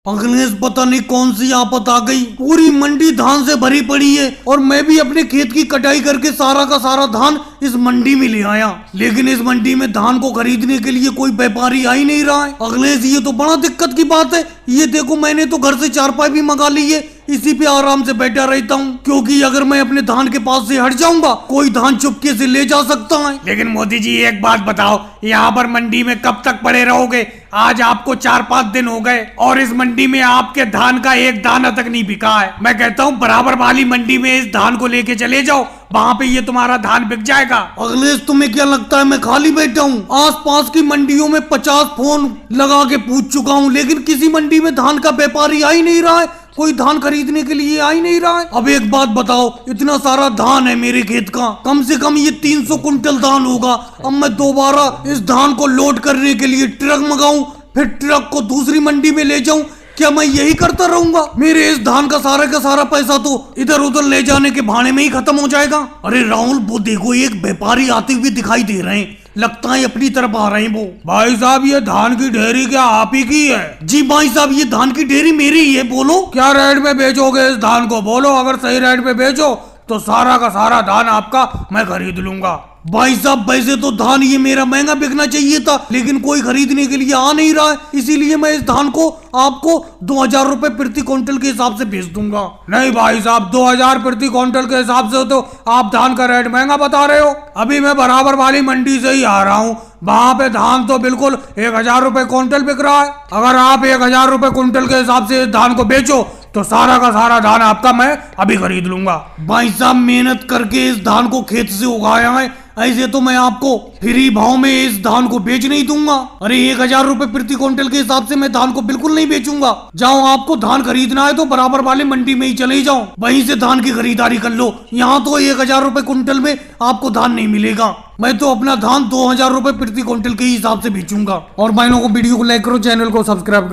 अखिलेश पता नहीं कौन सी आफत आ गई। पूरी मंडी धान से भरी पड़ी है और मैं भी अपने खेत की कटाई करके सारा का सारा धान इस मंडी में ले आया, लेकिन इस मंडी में धान को खरीदने के लिए कोई व्यापारी आ ही नहीं रहा है। अखिलेश ये तो बड़ा दिक्कत की बात है। ये देखो मैंने तो घर से चारपाई भी मंगा ली है, इसी पे आराम से बैठा रहता हूँ, क्योंकि अगर मैं अपने धान के पास से हट जाऊंगा कोई धान चुपके से ले जा सकता है। लेकिन मोदी जी एक बात बताओ, यहाँ पर मंडी में कब तक पड़े रहोगे? आज आपको 4-5 दिन हो गए और इस मंडी में आपके धान का एक दाना तक नहीं बिका है। मैं कहता हूँ बराबर वाली मंडी में इस धान को लेके चले जाओ, वहाँ पे ये तुम्हारा धान बिक जाएगा। अखिलेश तुम्हें क्या लगता है मैं खाली बैठा हूँ? आसपास की मंडियों में 50 फोन लगा के पूछ चुका हूँ, लेकिन किसी मंडी में धान का व्यापारी आ ही नहीं रहा है, कोई धान खरीदने के लिए आ ही नहीं रहा है। अब एक बात बताओ, इतना सारा धान है मेरे खेत का, कम से कम ये 300 कुंटल धान होगा। अब मैं दोबारा इस धान को लोड करने के लिए ट्रक मंगाऊं, फिर ट्रक को दूसरी मंडी में ले जाऊं, क्या मैं यही करता रहूंगा? मेरे इस धान का सारा पैसा तो इधर उधर ले जाने के भाड़े में ही खत्म हो जाएगा। अरे राहुल, वो देखो एक व्यापारी आते हुए दिखाई दे रहे हैं, लगता है अपनी तरफ आ रहे हैं वो। भाई साहब, ये धान की ढेरी क्या आप ही की है? जी भाई साहब, ये धान की ढेरी मेरी ही है। बोलो क्या रेट में बेचोगे इस धान को? बोलो, अगर सही रेट में बेचो तो सारा का सारा धान आपका मैं खरीद लूंगा। भाई साहब, वैसे तो धान ये मेरा महंगा बिकना चाहिए था, लेकिन कोई खरीदने के लिए आ नहीं रहा है, इसीलिए मैं इस धान को आपको 2000 रुपए प्रति क्विंटल के हिसाब से बेच दूंगा। नहीं भाई साहब, 2000 प्रति क्विंटल के हिसाब से तो आप धान का रेट महंगा बता रहे हो। अभी मैं बराबर वाली मंडी से ही आ रहा हूँ, वहाँ पे धान तो बिल्कुल 1000 रुपए क्विंटल बिक रहा है। अगर आप 1000 रुपए क्विंटल के हिसाब से इस धान को बेचो तो सारा का सारा धान आपका मैं अभी खरीद लूंगा। भाई साहब, मेहनत करके इस धान को खेत से उगाया है, ऐसे तो मैं आपको फ्री भाव में इस धान को बेच नहीं दूंगा। अरे 1000 रुपए प्रति क्विंटल के हिसाब से मैं धान को बिल्कुल नहीं बेचूंगा। जाओ, आपको धान खरीदना है तो बराबर वाले मंडी में ही चले जाओ, वहीं से धान की खरीदारी कर लो। यहाँ तो 1000 रुपए क्विंटल में आपको धान नहीं मिलेगा। मैं तो अपना धान 2000 रुपए प्रति क्विंटल के हिसाब से बेचूंगा। और भाइयों को वीडियो को लाइक करो, चैनल को सब्सक्राइब